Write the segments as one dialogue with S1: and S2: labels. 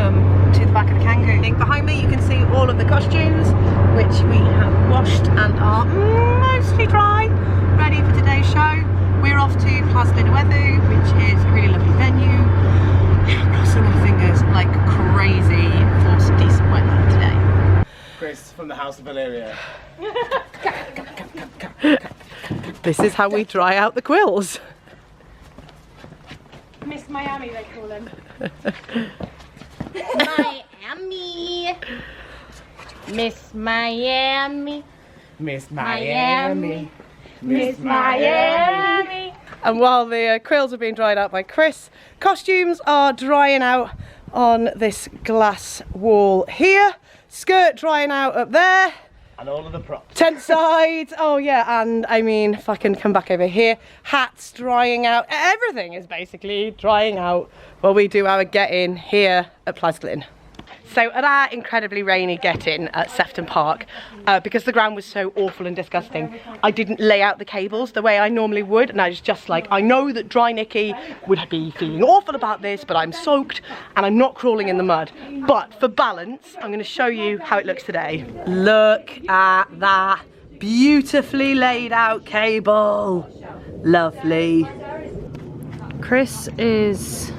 S1: welcome to the back of the Kangoo. Behind me you can see all of the costumes, which we have washed and are mostly dry, ready for today's show. We're off to Plas, Weddw, which is a really lovely venue. Crossing our fingers like crazy for some decent weather today.
S2: Chris from the House of Illyria.
S1: This is how we dry out the quills.
S3: Miss Miami, they call him.
S4: Miami. Miss Miami.
S2: Miss Miami.
S4: Miss Miami.
S1: And while the quills are being dried out by Chris, costumes are drying out on this glass wall here. Skirt drying out up there.
S2: And all of the props.
S1: Tent sides, oh yeah, and I mean, if I can come back over here, hats drying out, everything is basically drying out while we do our get-in here at Plas Glyn. So at our incredibly rainy get-in at Sefton Park, because the ground was so awful and disgusting, I didn't lay out the cables the way I normally would, and I was just like, I know that Dry Nikki would be feeling awful about this, but I'm soaked and I'm not crawling in the mud. But for balance, I'm going to show you how it looks today. Look at that beautifully laid out cable. Lovely.
S3: Chris is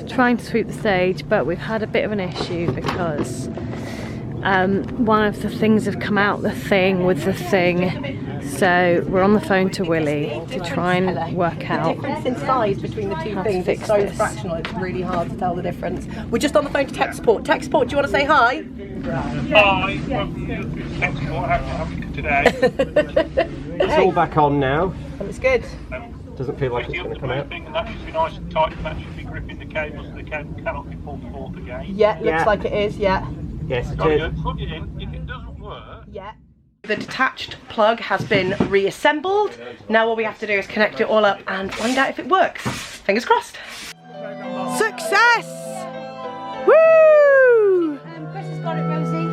S3: trying to sweep the stage, but we've had a bit of an issue because one of the things have come out the thing with the thing, so we're on the phone to Willie to try and work out
S1: the difference in size between the two things is so fractional, it's really hard to tell the difference. We're just on the phone to tech support. Tech support, do you want to say hi?
S5: Hi, welcome to tech support. How can I help you today?
S6: It's all back on now.
S1: Oh, it's good.
S6: Doesn't feel like it's going to come out.
S5: That should be nice and tight, and that should be gripping the cables so the cable cannot be pulled forth again.
S1: Yeah, looks like it is, yeah.
S6: Yes, it
S5: Very
S6: is.
S5: good. Plug it in. If it doesn't work,
S1: Yeah. The detached plug has been reassembled. Now all we have to do is connect it all up and find out if it works. Fingers crossed. Success! Woo!
S4: Chris has got it, Rosie.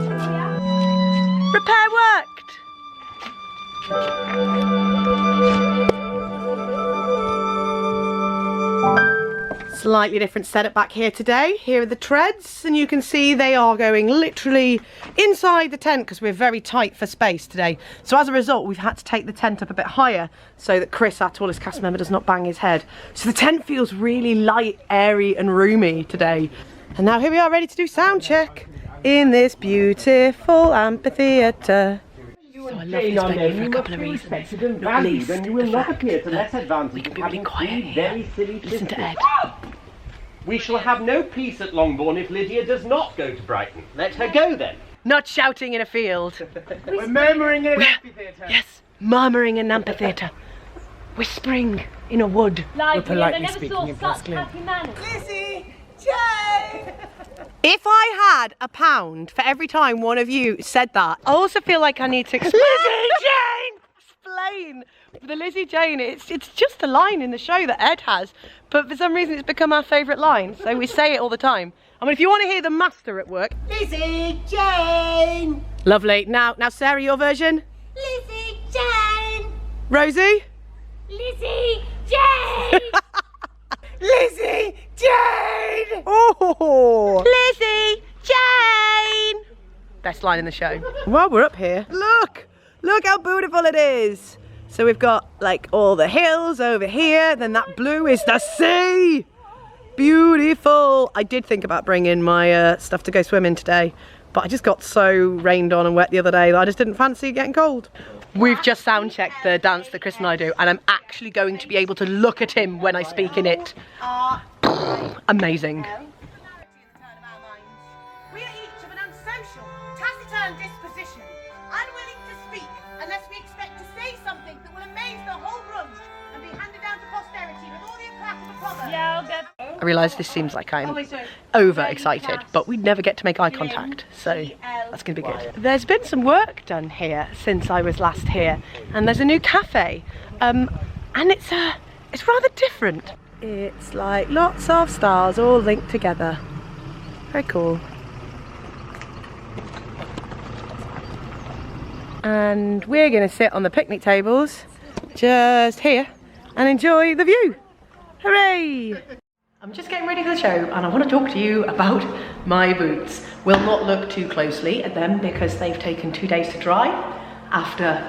S1: Repair worked! Slightly different setup back here today. Here are the treads, and you can see they are going literally inside the tent because we're very tight for space today. So as a result, we've had to take the tent up a bit higher so that Chris, our tallest cast member, does not bang his head. So the tent feels really light, airy and roomy today. And now here we are ready to do sound check in this beautiful amphitheatre. So I love this venue for a couple of reasons. Not least the fact that we can be really quiet here. Listen to Ed.
S6: We shall have no peace at Longbourn if Lydia does not go to Brighton. Let her go then.
S1: Not shouting in a field.
S2: We're murmuring in an amphitheatre.
S1: Yes, murmuring in an amphitheatre. Whispering in a wood.
S3: We're
S2: politely speaking in Plas Glyn.
S1: Lizzie Jane! If I had £1 for every time one of you said that, I also feel like I need to explain. Lizzie Jane! Explain. The Lizzie Jane, it's just a line in the show that Ed has, but for some reason it's become our favourite line, so we say it all the time. I mean, if you want to hear the master at work, Lizzie Jane! Lovely. Now Sarah, your version?
S4: Lizzie Jane.
S1: Rosie?
S4: Lizzie Jane.
S1: Lizzie Jane! Oh! Lizzie Jane! Best line in the show. While we're up here, look how beautiful it is. So we've got like all the hills over here, then that blue is the sea. Beautiful. I did think about bringing my stuff to go swimming today, but I just got so rained on and wet the other day that I just didn't fancy getting cold. We've just sound checked the dance that Chris and I do, and I'm actually going to be able to look at him when I speak in it. Amazing.
S7: We are each of an unsocial, taciturn disposition, unwilling to speak unless we expect to say something that will amaze the whole room and be handed down to posterity with all the eclat of a proverb.
S3: Yeah, I'll get.
S1: I realise this seems like I'm over-excited, but we never get to make eye contact, so that's going to be good. There's been some work done here since I was last here, and there's a new cafe, and it's rather different. It's like lots of stars all linked together. Very cool. And we're going to sit on the picnic tables just here and enjoy the view. Hooray! I'm just getting ready for the show and I want to talk to you about my boots. We'll not look too closely at them because they've taken 2 days to dry after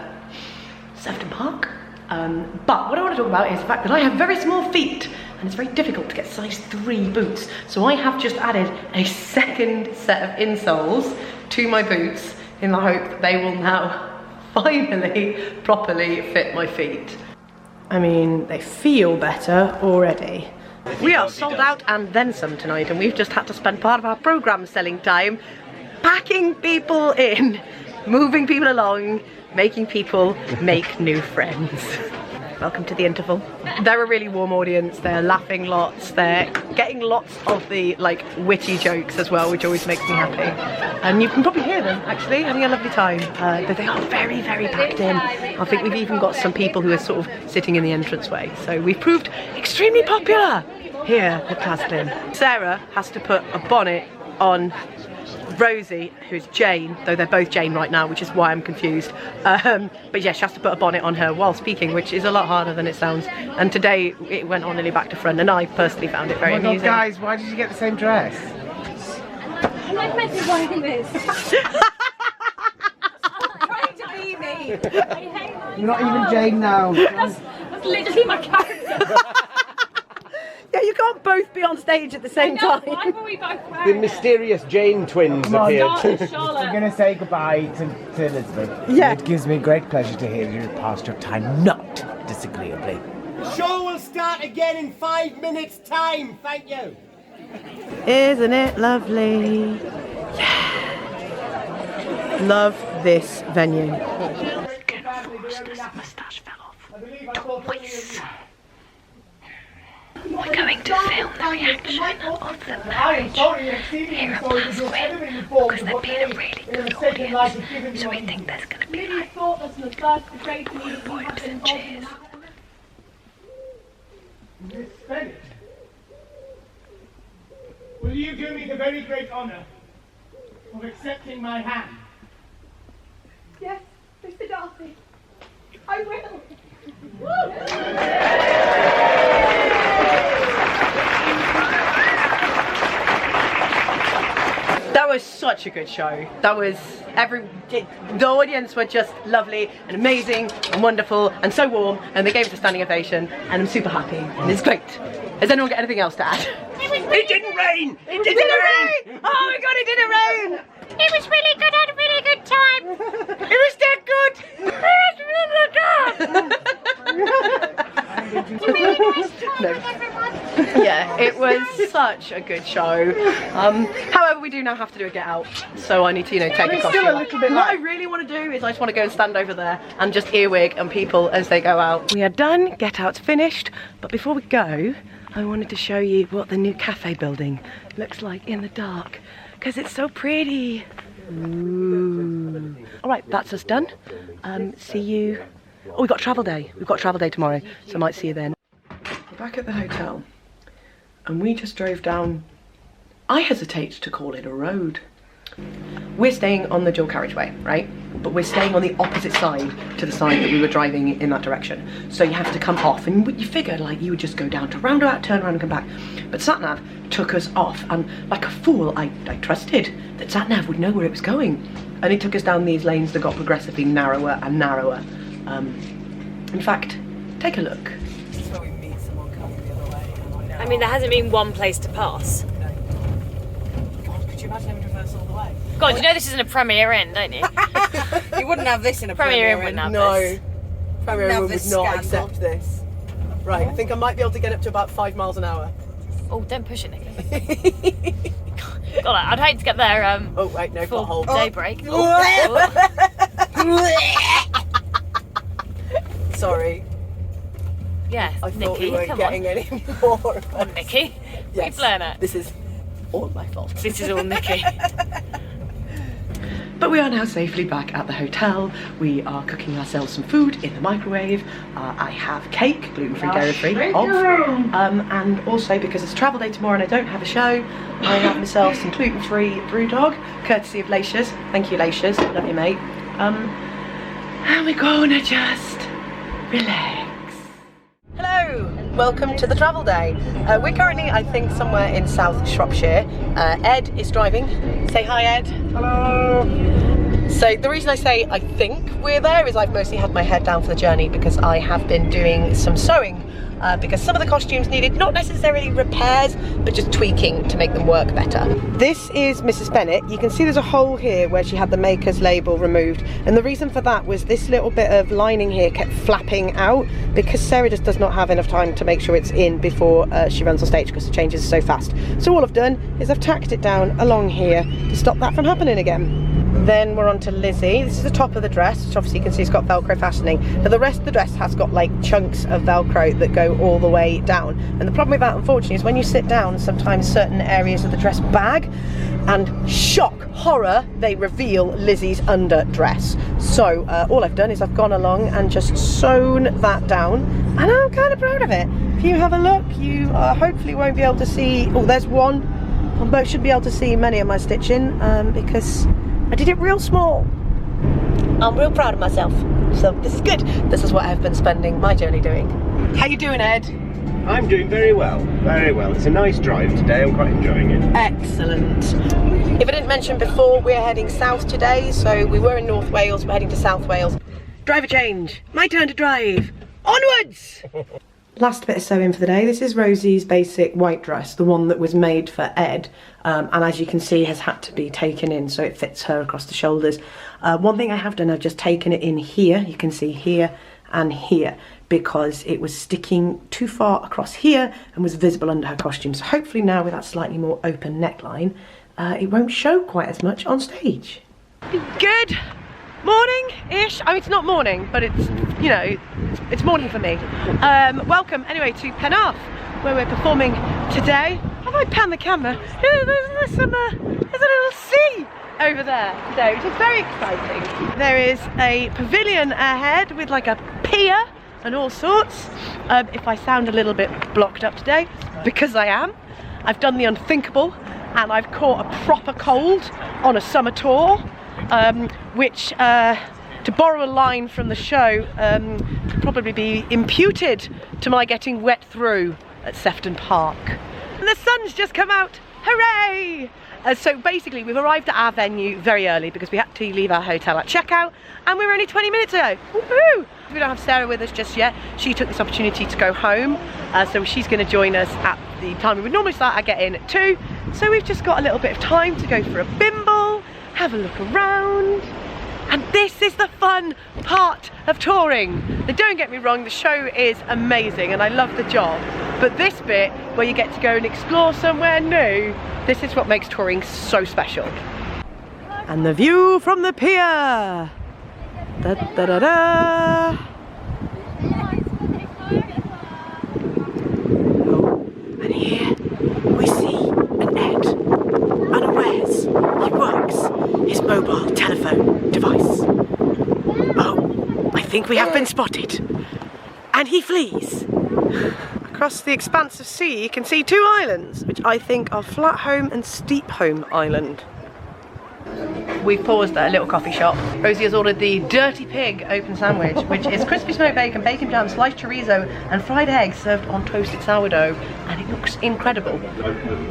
S1: Sefton Park. But what I want to talk about is the fact that I have very small feet and it's very difficult to get size 3 boots. So I have just added a second set of insoles to my boots in the hope that they will now finally properly fit my feet. I mean, they feel better already. We are sold out and then some tonight, and we've just had to spend part of our programme selling time packing people in, moving people along, making people make new friends. Welcome to the interval. They're a really warm audience, they're laughing lots, they're getting lots of the like witty jokes as well, which always makes me happy. And you can probably hear them actually having a lovely time, but they are very, very packed in. I think we've even got some people who are sort of sitting in the entranceway. So we've proved extremely popular here at Plas Glyn. Sarah has to put a bonnet on Rosie, who's Jane, though they're both Jane right now, which is why I'm confused. But yeah, she has to put a bonnet on her while speaking, which is a lot harder than it sounds. And today it went on nearly back to front, and I personally found it very amusing.
S2: Guys, why did you get the same dress?
S4: I'm like meant to wanting this.
S7: Trying to be me.
S2: You're not even Jane now.
S4: That's literally my character.
S1: Yeah, you can't both be on stage at the same time.
S4: Why were we both
S6: The
S4: wearing
S6: mysterious Jane twins appeared.
S2: We're
S4: Charlotte?
S2: going to say goodbye to Elizabeth.
S1: Yeah.
S2: It gives me great pleasure to hear you passed your time not disagreeably.
S6: The show will start again in 5 minutes' time. Thank you.
S1: Isn't it lovely? Yeah. Love this venue. Moustache fell off. Twice. We're going to film the reaction of the marriage here at Plas Glyn because they're being a really good audience, so we think there's going to be like whoops and cheers.
S2: Miss Bennet, will you do me the very great honour of accepting my hand?
S7: Yes, Mr. Darcy. I will.
S1: That was such a good show. That was the audience were just lovely and amazing and wonderful and so warm, and they gave us a standing ovation, and I'm super happy and it's great. Has anyone got anything else to add?
S6: It didn't rain! It
S1: Did it rain? Oh my god, it didn't rain!
S4: It was really good. I had a really good time.
S1: It was that good! Yeah, it was such a good show. However, we do now have to do a get out, so I need to, take a costume. What I really want to do is I just want to go and stand over there and just earwig on people as they go out. We are done, get out's finished, but before we go, I wanted to show you what the new cafe building looks like in the dark, because it's so pretty. Ooh. All right, that's us done. See you. Oh, we've got travel day. We've got travel day tomorrow, so I might see you then. We're back at the hotel, and we just drove down. I hesitate to call it a road. We're staying on the dual carriageway, right? But we're staying on the opposite side to the side that we were driving in that direction. So you have to come off, and you figured like you would just go down to roundabout, turn around and come back. But SatNav took us off, and like a fool, I trusted that SatNav would know where it was going. And it took us down these lanes that got progressively narrower and narrower. In fact, take a look.
S3: I mean, there hasn't been one place to pass.
S1: God, could you imagine having to reverse all the way?
S3: God, you know this isn't a Premier Inn, don't you?
S8: You wouldn't have this in a
S3: Premier Inn
S8: Premier
S3: wouldn't have
S1: No,
S3: this.
S1: Premier Inn
S8: Have
S1: would
S8: this
S1: not
S8: scandal.
S1: accept this. Right, I think I might be able to get up to about 5 miles an hour.
S3: Oh, don't push it, Nicky. God, I'd hate to get there
S1: Oh, wait, no, got hold.
S3: daybreak.
S1: Sorry,
S3: Yeah,
S1: I thought
S3: Nicky,
S1: we weren't
S3: come
S1: getting
S3: on.
S1: any more.
S3: Come on, Nicky.
S1: Yes,
S3: Keep learning it.
S1: this is all my fault.
S3: This is all Nicky.
S1: But we are now safely back at the hotel. We are cooking ourselves some food in the microwave. I have cake, gluten-free, dairy-free, and also because it's travel day tomorrow and I don't have a show, I have myself some gluten-free brewdog, courtesy of Lacia's. Thank you, Lacia's. Love you, mate. And we're gonna just relax. Hello. welcome to the travel day. We're currently, I think, somewhere in South Shropshire. Ed is driving. Say hi, Ed.
S6: Hello.
S1: So the reason I say I think we're there is I've mostly had my head down for the journey because I have been doing some sewing. Because some of the costumes needed not necessarily repairs, but just tweaking to make them work better. This is Mrs. Bennet. You can see there's a hole here where she had the maker's label removed, and the reason for that was this little bit of lining here kept flapping out because Sarah just does not have enough time to make sure it's in before she runs on stage because the changes are so fast. So all I've done is I've tacked it down along here to stop that from happening again. Then we're on to Lizzie. This is the top of the dress, which obviously you can see it's got Velcro fastening. Now the rest of the dress has got like chunks of Velcro that go all the way down. And the problem with that, unfortunately, is when you sit down, sometimes certain areas of the dress bag, and shock, horror, they reveal Lizzie's underdress. So all I've done is I've gone along and just sewn that down, and I'm kind of proud of it. If you have a look, you hopefully won't be able to see, oh, there's one. I should be able to see many of my stitching because I did it real small. I'm real proud of myself, so this is good. This is what I've been spending my journey doing. How you doing, Ed?
S6: I'm doing very well, very well. It's a nice drive today, I'm quite enjoying it.
S1: Excellent. If I didn't mention before, we're heading south today, so we were in North Wales, we're heading to South Wales. Driver change, my turn to drive. Onwards! Last bit of sewing for the day. This is Rosie's basic white dress, the one that was made for Ed, and as you can see has had to be taken in so it fits her across the shoulders. One thing I have done, I've just taken it in here, you can see here and here, because it was sticking too far across here and was visible under her costume. So hopefully now with that slightly more open neckline, it won't show quite as much on stage. Good morning-ish. I mean, it's not morning, but it's, you know, it's morning for me. Welcome anyway to Penarth, where we're performing today. Have I panned the camera? There's a little sea over there today, which is very exciting. There is a pavilion ahead with like a pier and all sorts. If I sound a little bit blocked up today, because I am. I've done the unthinkable and I've caught a proper cold on a summer tour, which, to borrow a line from the show, could probably be imputed to my getting wet through at Sefton Park. And the sun's just come out, hooray! So basically we've arrived at our venue very early because we had to leave our hotel at checkout and we were only 20 minutes ago. Woohoo! We don't have Sarah with us just yet. She took this opportunity to go home, so she's going to join us at the time we would normally start. I get in at 2, so we've just got a little bit of time to go for a bimble, have a look around. And this is the fun part of touring. Now don't get me wrong, the show is amazing and I love the job. But this bit, where you get to go and explore somewhere new, this is what makes touring so special. And the view from the pier. Da, da, da, da. Oh, and here we see an Ed. Unawares, he works his mobile telephone device. Oh, I think we have been spotted. And he flees. Across the expanse of sea you can see 2 islands, which I think are Flatholme and Steepholme Island. We've paused at a little coffee shop. Rosie has ordered the Dirty Pig open sandwich, which is crispy smoked bacon, bacon jam, sliced chorizo and fried eggs served on toasted sourdough, and it looks incredible.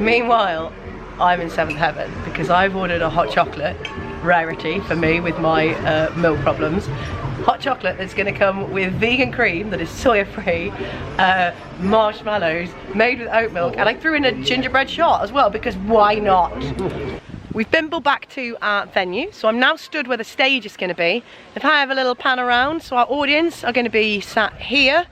S1: Meanwhile, I'm in 7th heaven because I've ordered a hot chocolate, rarity for me with my milk problems. Hot chocolate that's going to come with vegan cream that is soya free, marshmallows made with oat milk, and I threw in a gingerbread shot as well because why not? We've bimbled back to our venue, so I'm now stood where the stage is going to be. If I have a little pan around, so our audience are going to be sat here.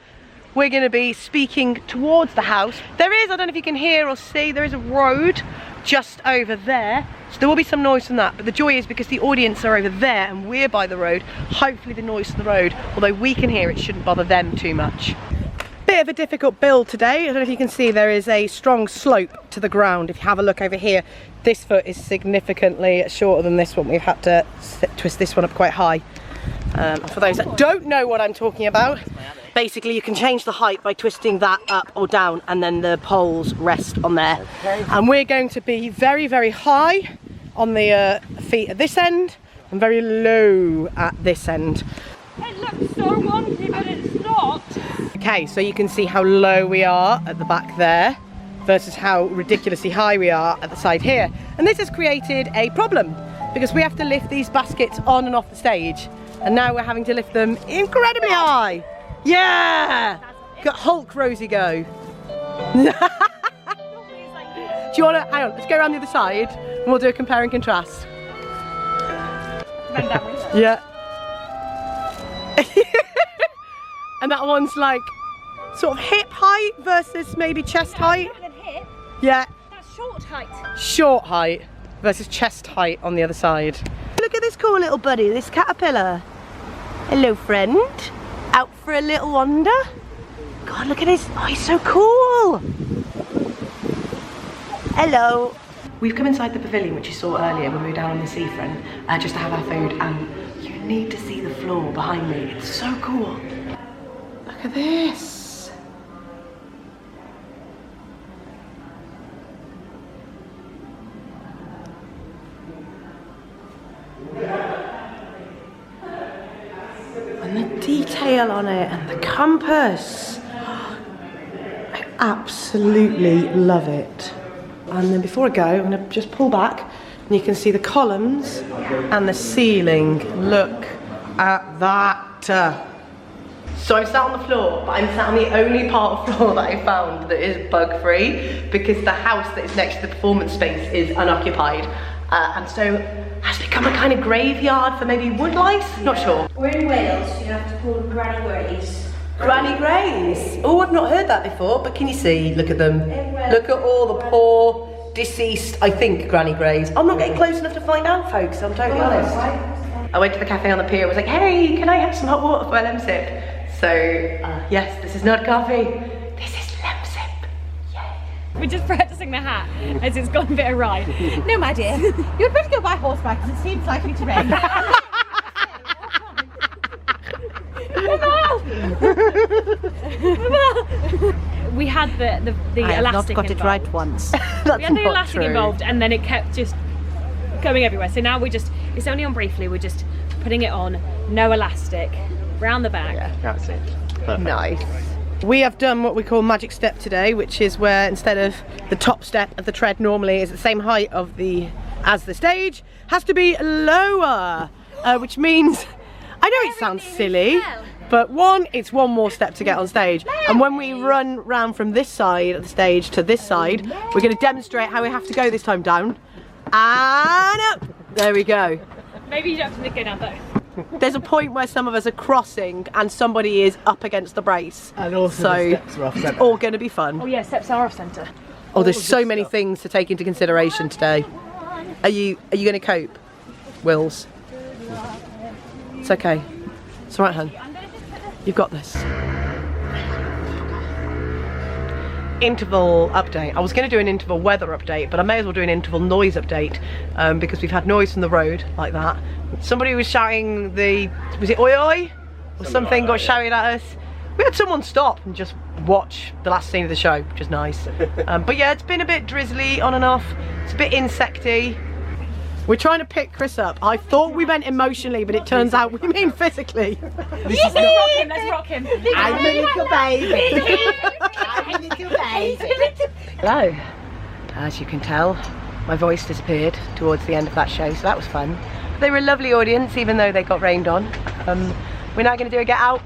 S1: We're going to be speaking towards the house. There is, I don't know if you can hear or see, there is a road just over there. So there will be some noise from that, but the joy is because the audience are over there and we're by the road, hopefully the noise from the road, although we can hear it, shouldn't bother them too much. Bit of a difficult build today. I don't know if you can see there is a strong slope to the ground. If you have a look over here, this foot is significantly shorter than this one. We've had to twist this one up quite high. For those that don't know what I'm talking about, basically you can change the height by twisting that up or down and then the poles rest on there. Okay. And we're going to be very, very high on the feet at this end and very low at this end.
S4: It looks so wonky, but it's not.
S1: Okay, so you can see how low we are at the back there versus how ridiculously high we are at the side here. And this has created a problem because we have to lift these baskets on and off the stage. And now we're having to lift them incredibly high. Yeah! Got Hulk Rosie go. Do you want to, hang on, let's go around the other side and we'll do a compare and contrast. Yeah. And that one's like sort of hip height versus maybe chest height.
S4: Hip.
S1: Yeah.
S4: That's short height.
S1: Short height versus chest height on the other side. Look at this cool little buddy, this caterpillar. Hello friend. Out for a little wander. God, look at this. Oh, he's so cool. Hello. We've come inside the pavilion, which you saw earlier when we were down on the seafront, just to have our food, and you need to see the floor behind me. It's so cool. Look at this. And the detail on it, and the compass. I absolutely love it. And then before I go, I'm going to just pull back and you can see the columns and the ceiling. Look at that. So I'm sat on the floor, but I'm sat on the only part of floor that I found that is bug free because the house that is next to the performance space is unoccupied. And so has become a kind of graveyard for maybe wood lice, not sure.
S7: We're in Wales, so you have to call them Granny Greys.
S1: Granny Greys. Oh, I've not heard that before, but can you see? Look at them. Look at all the poor, deceased, I think, Granny Greys. I'm not getting close enough to find out, folks, I'm totally honest. I went to the cafe on the pier and was like, hey, can I have some hot water for a lemsip? So, yes, this is not coffee, this is lemsip. Yeah.
S4: We're just practicing the hat as it's gone a bit awry.
S7: No, my dear, you'd better go by horseback because it seems likely to rain.
S4: We had the elastic
S7: got
S4: involved.
S7: it right once.
S4: We had the elastic involved and then it kept just going everywhere. So now it's only on briefly, we're just putting it on, no elastic, round the back.
S1: Yeah, that's it. Perfect. Nice. We have done what we call magic step today, which is where instead of the top step of the tread normally is the same height as the stage, has to be lower, which means, I know it sounds silly, but one, it's one more step to get on stage. And when we run round from this side of the stage to this side, we're going to demonstrate how we have to go this time down. And up. There we go.
S4: Maybe you don't have to go down both.
S1: There's a point where some of us are crossing and somebody is up against the brace. And also the steps are off centre. It's all going to be fun.
S4: Oh yeah, steps are off centre.
S1: Oh, there's so many things to take into consideration today. Are you going to cope, Wills? It's okay. It's all right, hun. You've got this. Interval update. I was going to do an interval weather update, but I may as well do an interval noise update because we've had noise from the road like that. Somebody was shouting was it oi oi? Or something got shouted at us. We had someone stop and just watch the last scene of the show, which is nice. But yeah, it's been a bit drizzly on and off. It's a bit insecty. We're trying to pick Chris up. I thought we meant emotionally, but it turns out we mean physically.
S4: Let's rock him.
S7: I'm a little baby. I'm a little baby.
S1: Hello. As you can tell, my voice disappeared towards the end of that show, so that was fun. They were a lovely audience, even though they got rained on. We're now going to do a get out.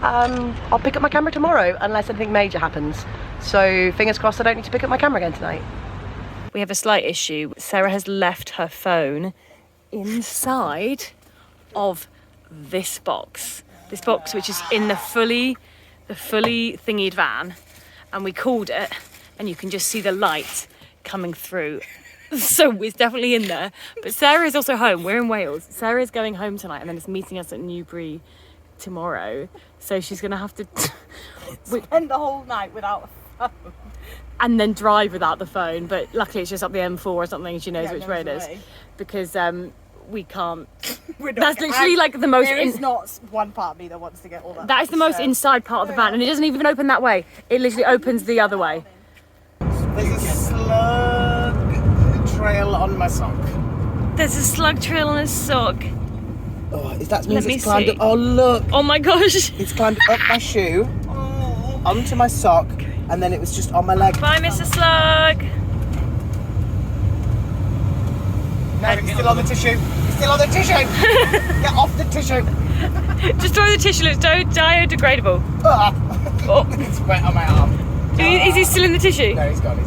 S1: I'll pick up my camera tomorrow, unless anything major happens. So fingers crossed I don't need to pick up my camera again tonight.
S3: We have a slight issue. Sarah has left her phone inside of this box. This box which is in the fully thingied van, and we called it and you can just see the light coming through. So it's definitely in there. But Sarah is also home. We're in Wales. Sarah is going home tonight and then is meeting us at Newbury tomorrow. So she's gonna have to
S8: Spend the whole night without a phone.
S3: and then drive without the phone, but luckily it's just up the M4 or something. She knows which way it is, because we can't. That's literally like the most.
S8: There is not one part of me that wants to get all that.
S3: That is the most inside part of the van, and it doesn't even open that way. It literally opens the other way.
S9: There's a slug trail on my sock.
S3: There's a slug trail on his sock.
S9: Oh, that means
S3: Let me
S9: it's climbed
S3: see.
S9: up. Oh look!
S3: Oh my gosh!
S9: It's climbed up my shoe. Oh. onto my sock, and then it was just on my leg.
S3: Bye, Mr. Slug.
S9: No, it's still on the tissue. It's still on the tissue. Get off the tissue.
S3: Just throw the tissue, it's biodegradable.
S9: It's wet on my arm.
S3: Is he still in the tissue?
S9: No, he's gone.